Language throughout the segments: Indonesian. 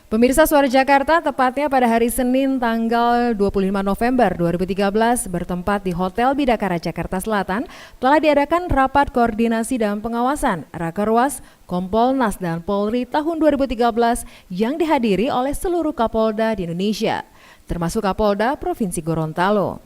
Pemirsa Suara Jakarta, tepatnya pada hari Senin tanggal 25 November 2013 bertempat di Hotel Bidakara Jakarta Selatan telah diadakan rapat koordinasi dan pengawasan Rakerwas, Kompolnas dan Polri tahun 2013 yang dihadiri oleh seluruh Kapolda di Indonesia, termasuk Kapolda Provinsi Gorontalo.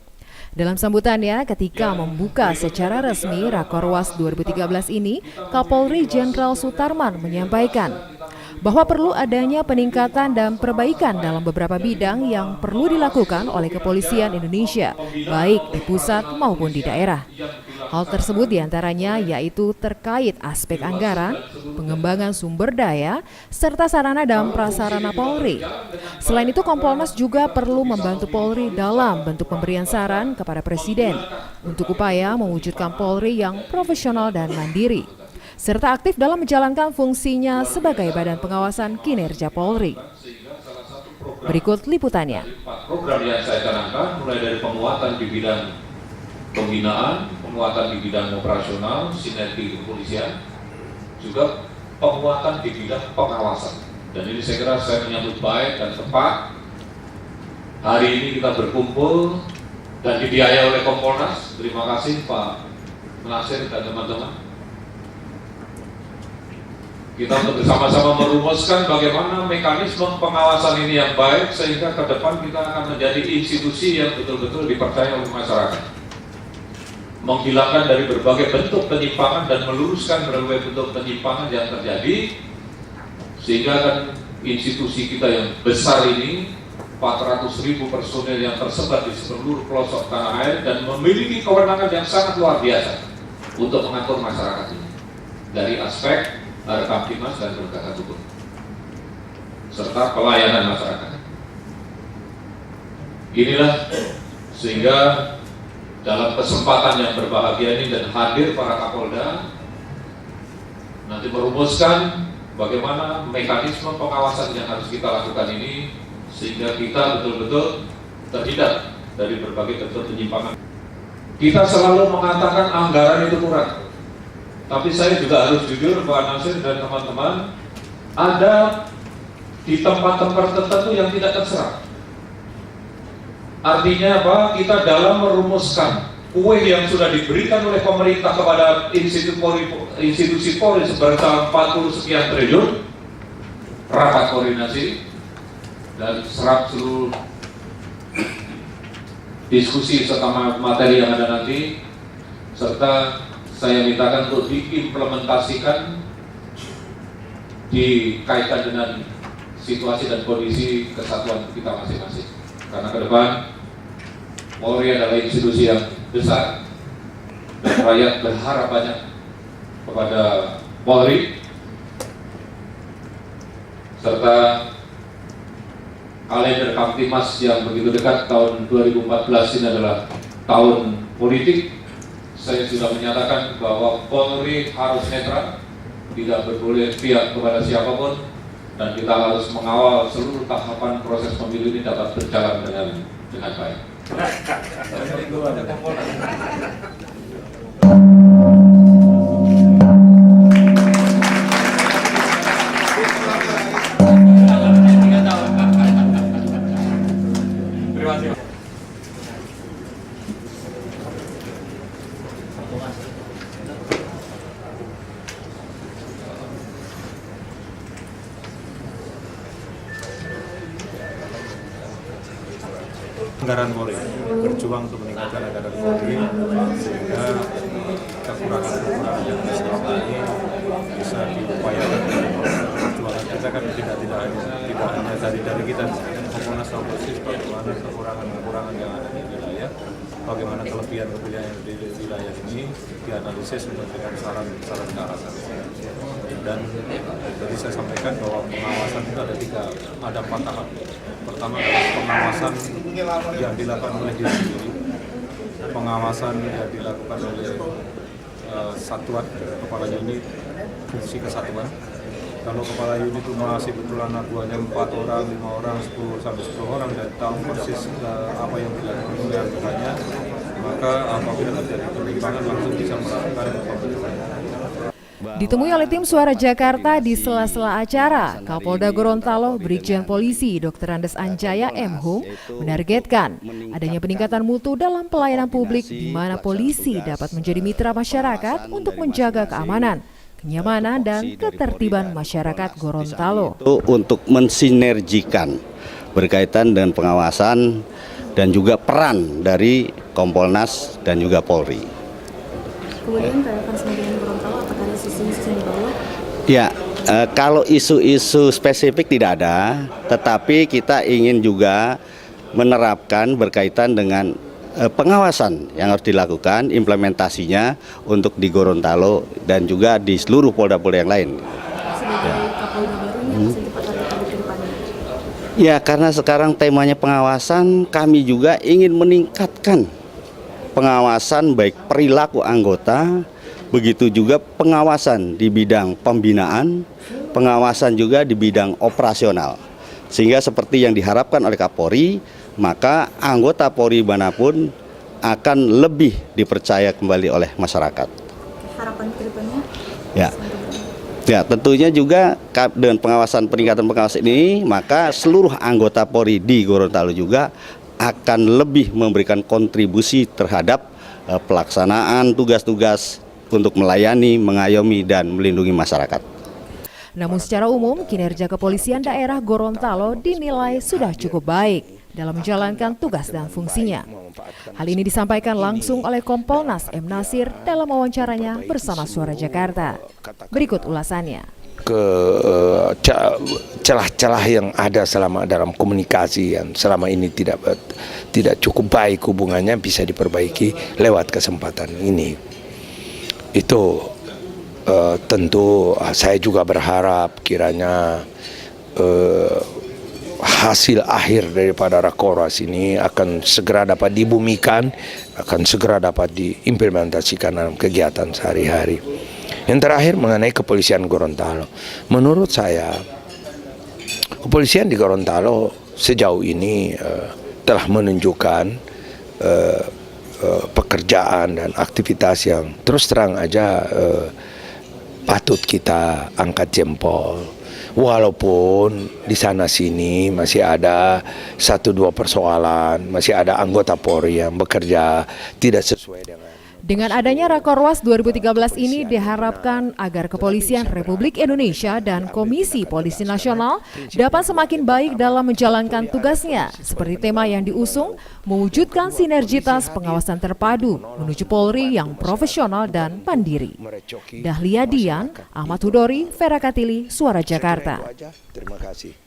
Dalam sambutannya ketika membuka secara resmi Rakerwas 2013 ini, Kapolri Jenderal Sutarman menyampaikan bahwa perlu adanya peningkatan dan perbaikan dalam beberapa bidang yang perlu dilakukan oleh kepolisian Indonesia, baik di pusat maupun di daerah. Hal tersebut diantaranya yaitu terkait aspek anggaran, pengembangan sumber daya, serta sarana dan prasarana Polri. Selain itu, Kompolnas juga perlu membantu Polri dalam bentuk pemberian saran kepada Presiden untuk upaya mewujudkan Polri yang profesional dan mandiri, serta aktif dalam menjalankan fungsinya sebagai badan pengawasan kinerja Polri. Berikut liputannya. Program yang saya canangkan mulai dari penguatan di bidang pembinaan, penguatan di bidang operasional, sinergi kepolisian, juga penguatan di bidang pengawasan. Dan ini saya kira saya menyambut baik dan tepat. Hari ini kita berkumpul dan dibiayai oleh Kompolnas. Terima kasih Pak Nasir dan teman-teman. Kita untuk bersama-sama merumuskan bagaimana mekanisme pengawasan ini yang baik sehingga ke depan kita akan menjadi institusi yang betul-betul dipercaya oleh masyarakat. Menghilangkan dari berbagai bentuk penyimpangan dan meluruskan berbagai bentuk penyimpangan yang terjadi, sehingga kan institusi kita yang besar ini 400.000 personil yang tersebar di seluruh pelosok tanah air dan memiliki kewenangan yang sangat luar biasa untuk mengatur masyarakat ini dari aspek Kamtibmas dan penegakan hukum serta pelayanan masyarakat. Inilah sehingga dalam kesempatan yang berbahagia ini dan hadir para Kapolda nanti merumuskan bagaimana mekanisme pengawasan yang harus kita lakukan ini sehingga kita betul-betul terhindar dari berbagai bentuk penyimpangan. Kita selalu mengatakan anggaran itu kurang. Tapi saya juga harus jujur, Pak Nasir dan teman-teman, ada di tempat-tempat tertentu yang tidak terserap. Artinya apa? Kita dalam merumuskan kue yang sudah diberikan oleh pemerintah kepada institusi Polri sebesar 40 sekian triliun, rapat koordinasi dan serap seluruh diskusi serta materi yang ada nanti, serta saya mintakan untuk diimplementasikan dikaitkan dengan situasi dan kondisi kesatuan kita masing-masing. Karena ke depan Polri adalah institusi yang besar dan rakyat berharap banyak kepada Polri, serta kalender Kamtibmas yang begitu dekat tahun 2014 ini adalah tahun politik. Saya sudah menyatakan bahwa Polri harus netral, tidak berboleh pihak kepada siapapun, dan kita harus mengawal seluruh tahapan proses pemilu ini dapat berjalan dengan baik. Terima kasih. Anggaran Polri, berjuang untuk meningkatkan anggaran Polri sehingga kekurangan-kekurangan yang selama ini bisa diupayakan. Perjuangan kita kan tidak hanya dari kita, Kompolnas Polri, bagaimana kekurangan-kekurangan yang ada di wilayah, bagaimana kelebihan-kelebihan yang di wilayah ini dianalisis dengan saran ke arah sana. Dan tadi saya sampaikan bahwa pengawasan itu ada 4 tahap. Pertama adalah pengawasan yang dilakukan oleh diri sendiri, pengawasan yang dilakukan oleh satuan, kepala unit, fungsi kesatuan. Kalau kepala unit itu masih betul anak buahnya 4 orang, 5 orang, 10 sampai 10 orang dan tahu persis apa yang dilakukan oleh anggotanya, maka apabila terjadi penyimpangan langsung bisa melakukan pembentukan. Ditemui oleh tim Suara Jakarta di sela-sela acara, Kapolda Gorontalo Brigjen Polisi Dr. Andes Anjaya M. Hum menargetkan adanya peningkatan mutu dalam pelayanan publik di mana polisi dapat menjadi mitra masyarakat untuk menjaga keamanan, kenyamanan, dan ketertiban masyarakat Gorontalo. Untuk mensinergikan berkaitan dengan pengawasan dan juga peran dari Kompolnas dan juga Polri. Kemudian relevansi dengan Gorontalo, apakah ada isu-isu yang dibawa? Ya, kalau isu-isu spesifik tidak ada, tetapi kita ingin juga menerapkan berkaitan dengan pengawasan yang harus dilakukan, implementasinya untuk di Gorontalo dan juga di seluruh polda-polda yang lain. Sebagai Kapolda baru ini apa saja Pak target ke depannya? Ya, karena sekarang temanya pengawasan, kami juga ingin meningkatkan pengawasan baik perilaku anggota, begitu juga pengawasan di bidang pembinaan, pengawasan juga di bidang operasional. Sehingga seperti yang diharapkan oleh Kapolri, maka anggota Polri manapun akan lebih dipercaya kembali oleh masyarakat. Harapan ke depannya? Ya, tentunya juga dengan peningkatan pengawasan ini, maka seluruh anggota Polri di Gorontalo juga akan lebih memberikan kontribusi terhadap pelaksanaan tugas-tugas untuk melayani, mengayomi, dan melindungi masyarakat. Namun secara umum, kinerja kepolisian daerah Gorontalo dinilai sudah cukup baik dalam menjalankan tugas dan fungsinya. Hal ini disampaikan langsung oleh Kompolnas M. Nasir dalam wawancaranya bersama Suara Jakarta. Berikut ulasannya. Celah-celah yang ada selama dalam komunikasi yang selama ini tidak cukup baik hubungannya bisa diperbaiki lewat kesempatan ini. Itu tentu saya juga berharap kiranya hasil akhir daripada Rakorwas ini akan segera dapat dibumikan, akan segera dapat diimplementasikan dalam kegiatan sehari-hari. Yang terakhir mengenai kepolisian Gorontalo, menurut saya kepolisian di Gorontalo sejauh ini telah menunjukkan pekerjaan dan aktivitas yang terus terang aja patut kita angkat jempol. Walaupun di sana sini masih ada 1-2 persoalan, masih ada anggota Polri yang bekerja tidak sesuai Dengan adanya Rakorwas 2013 ini diharapkan agar Kepolisian Republik Indonesia dan Komisi Polisi Nasional dapat semakin baik dalam menjalankan tugasnya, seperti tema yang diusung, mewujudkan sinergitas pengawasan terpadu menuju Polri yang profesional dan mandiri. Dahlia Dian, Ahmad Hudori, Vera Katili, Suara Jakarta. Terima kasih.